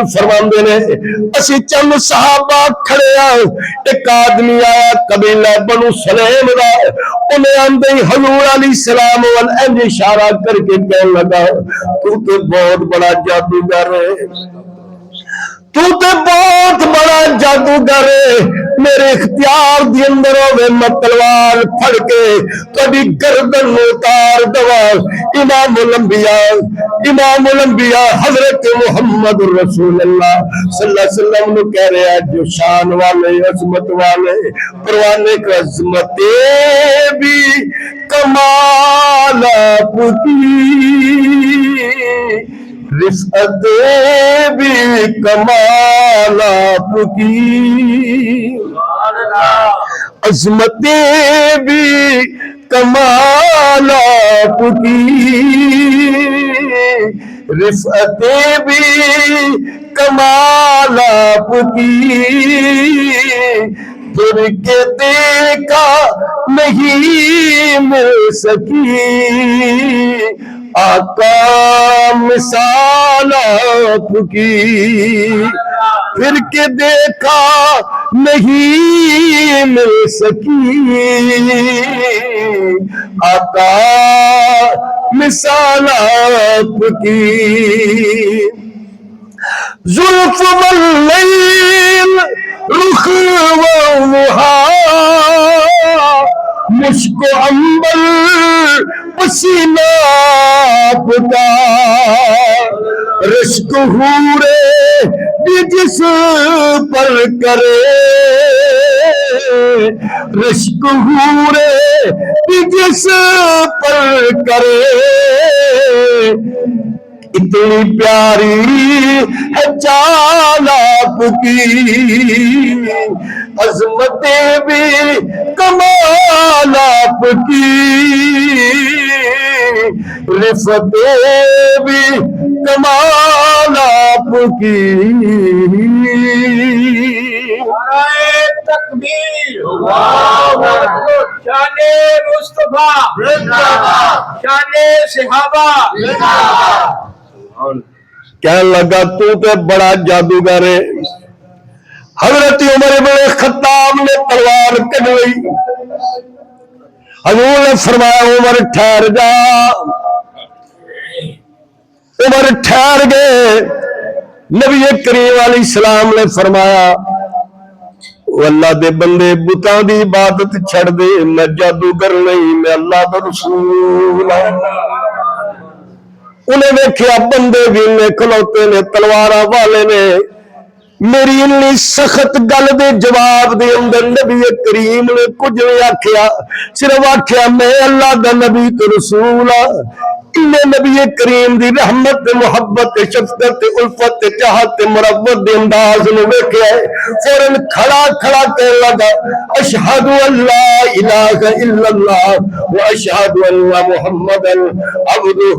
فرماندے نے اسی چند صحابہ کھڑے ایک آدمی آیا قبیلہ بنو سلیم دا انہیں آندے حضور علیہ السلام والانج اشارہ کر کے کہنے لگا تو بہت بڑا جادوگر ہے تو بہت بڑا جادوگر ہے میرے اختیار دی اندر ہوئے میں تلوار پھڑ کے کبھی گردن اتار دوا امام الانبیاء حضرت محمد رسول اللہ صلی اللہ علیہ وسلم نے کہہ رہے ہیں جو شان والے عظمت والے پروانے کا عظمت بھی کمال آپ کی رفعت بھی کمال آپ کی عظمت بھی کمال آپ کی رفعت بھی کمال آپ کی پھر کے دیکھا نہیں مل سکی آقا مثال آپ کی پھر کے دیکھا نہیں مل سکی آقا مثال آپ کی زلف واللیل رخ وضحا مشک و عنبر پسینہ پتا رشک حورے بھی جس پر کرے رشک حورے بھی جس پر کرے اتنی پیاری ہے چال آپ کی عظمت بھی کمال آپ کی رفعت بھی کمال آپ کی تکبیر شان مصطفیٰ شان صحابہ کہنے لگا تو بڑا جادوگر ہے حضرت عمر بن خطاب نے تلوار کٹ لی حضور نے فرمایا عمر ٹھہر جا عمر ٹھہر گئے نبی کریم علیہ السلام نے فرمایا اللہ دے بندے بتاں دی عبادت چھڑ دے میں جادوگر نہیں میں اللہ دا رسول انہیں دیکھیا بندے بھی نے کھلوتے نے تلوارہ والے نے میری انی سخت گل دے جواب دے اندر نبی کریم نے کچھ نہیں آکھیا صرف آکھیا میں اللہ دا نبی تو رسول انہیں نبی کریم دی رحمت محبت شفقت الفت چاہت مروت دے انداز نے دیکھا ہے فوراً کھڑا کھڑا کہنے لگا اشہد ان لا الہ الا اللہ و اشہد ان محمد عبدہ و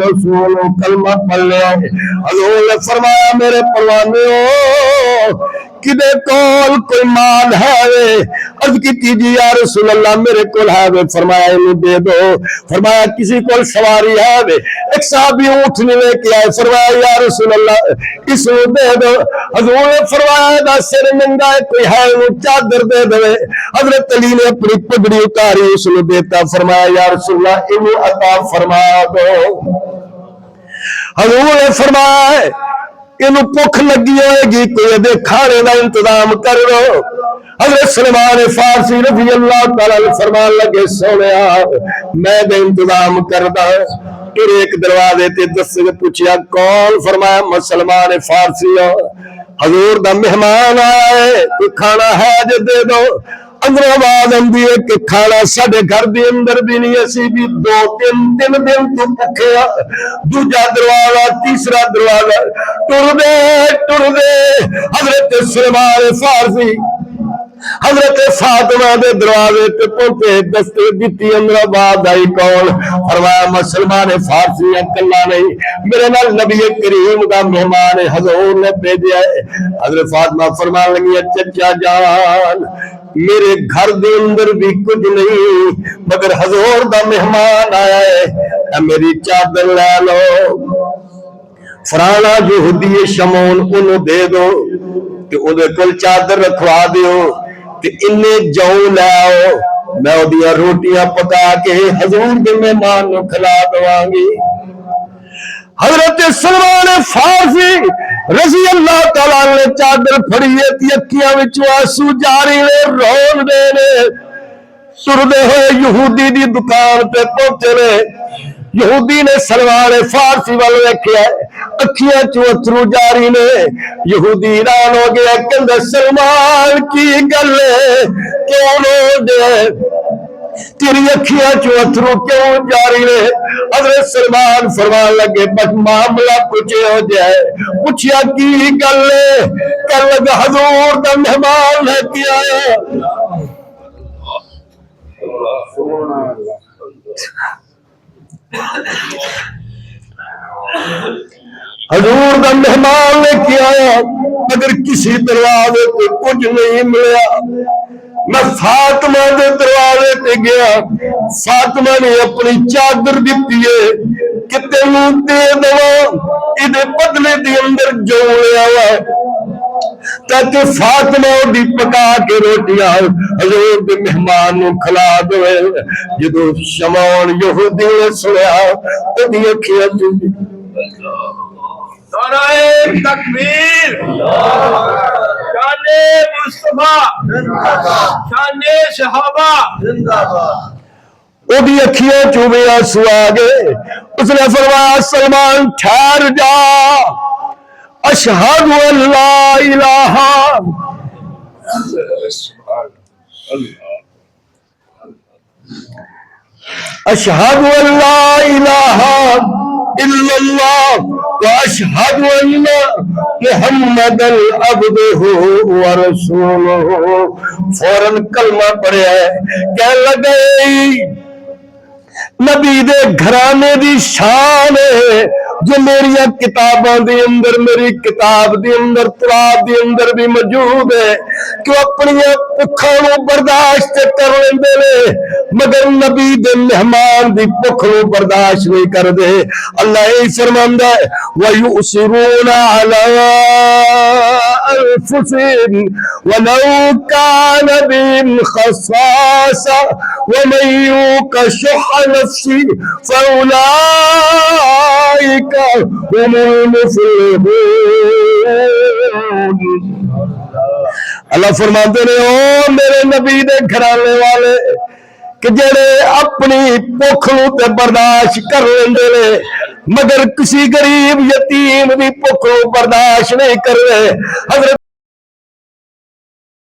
رسول کلمہ پڑھ لیا حضور نے فرمایا میرے پروانے ہو کدے کول کوئی مال ہے عرض کی جی یا رسول اللہ میرے کول ہے فرمایا انہیں دے دو فرمایا کسی کول سواری ہے ایک صحابی اونٹ لے کے آئے فرمایا یا رسول اللہ اس کو دے دو حضور نے فرمایا دا سر ننگا ہے کوئی ہے وہ چادر دے دو حضرت علی نے اپنی پگڑی اتاری اس کو دیتا فرمایا یا رسول اللہ انہیں عطا فرما دو حضور نے فرمایا انہوں بھوک لگی ہوئے گی کوئی دے کھانے کا انتظام کر لو حضرت سلمان فارسی رضی اللہ تعالی فرمان لگے سونیا میں دے انتظام کردا پھر ایک دروازے تے دس کے پوچھیا کون فرمایا میں سلمان فارسی حضور دا مہمان آئے کوئی کھانا ہے جو دے دو اندر آواز آندی ہے کہ کھانا ساڈے گھر دے اندر بھی نہیں اسی بھی دو تین دن تو بھوکے دوجا دروازہ تیسرا دروازہ ٹر دے حضرت سلمان فارسی حضرت فاطمہ دے دروازے تے پہنچے دستے دیتی اندر آواز آئی کون فرمایا مسلمان فارسی کلا نہیں میرے نال نبی کریم دا مہمان حضور نے بھیجا ہے حضرت فاطمہ فرمان لگی چچا جان میرے گھر دے اندر بھی کچھ نہیں مگر حضور دا مہمان آیا ہے میری چادر لے لو فرانا یہودی شمون انہوں دے دو تے اودے کول چادر رکھوا دیو تے انے جو لے آؤ میں اودیاں روٹیاں پکا کے حضور دے مہمان نو کھلا دواں گی۔ حضرت سلمان فارسی رضی اللہ تعالیٰ نے چادر پھڑیے تی اکھیاں وچوں آنسو جاری نے رون دے نے سردے ہوئے یہودی دی دکان پہ پہنچے نے۔ یہودی نے سلمان فارسی والے ویکھیا اکھیاں چوں اترو جاری نے۔ یہودی حیران ہو گیا کہ سلمان کی گل کیوں رو دے تیری اکھیاں چوں اترو کیوں جاری نے؟ حضرت سلمان فرمان لگے بس معاملہ کچھ ہو جائے۔ پوچھیا کی گل کر لگا حضور دا مہمان ہے کیا حضور دا مہمان نے کیا اگر کسی دروازے کو کچھ نہیں ملیا میں فاطمہ دے دروازے تے گیا فاطمہ نے اپنی چادر دیتی ہے کہ تینوں دے دوا ادھے بدلے دی اندر جو لیا ہوا ہے تاکہ فاطمہ دی پکا کے روٹیاں حضور دے مہمان نو کھلا دوے۔ جدو شمعون یہودی نے سنیا اودی اکھیاں چوں نعرہ تکبیر، شان مصطفیٰ، شان صحابہ، اودی اکھیاں چوں بھی آنسو آ گئے۔ اس نے فرمایا سلمان ٹھہر جا اشہد ان لا الہ اشہد ان لا الہ الا اللہ واشہد ان محمد عبدہ ورسولہ۔ فوراً کلمہ پڑھا ہے کہنے لگے نبی دے گھرانے دی شان ہے جو میری کتاباں دے اندر میری کتاب دے اندر تورات دے اندر بھی موجود ہے کہ اپنی بھکھاں نو برداشت کر لیندے نے مگر نبی دے مہمان دی بھکھ نو برداشت نہیں کردے۔ اللہ یہ فرماندا ہے وَيُؤْثِرُونَ عَلَىٰ أَنفُسِهِمْ وَلَوْ كَانَ بِهِمْ خَصَاصَةٌ وَمَن يُوقَ شُحَّ نَفْسِهِ فَأُولَٰئِكَ هُمُ الْمُفْلِحُونَ۔ اللہ فرماتے ہیں او میرے نبی دے گھرانے والے کہ جڑے اپنی بھکھ نو تے برداشت کر لیندے نے مگر کسی غریب یتیم دی بھکھ نو برداشت نہیں کر رہے۔ حضرت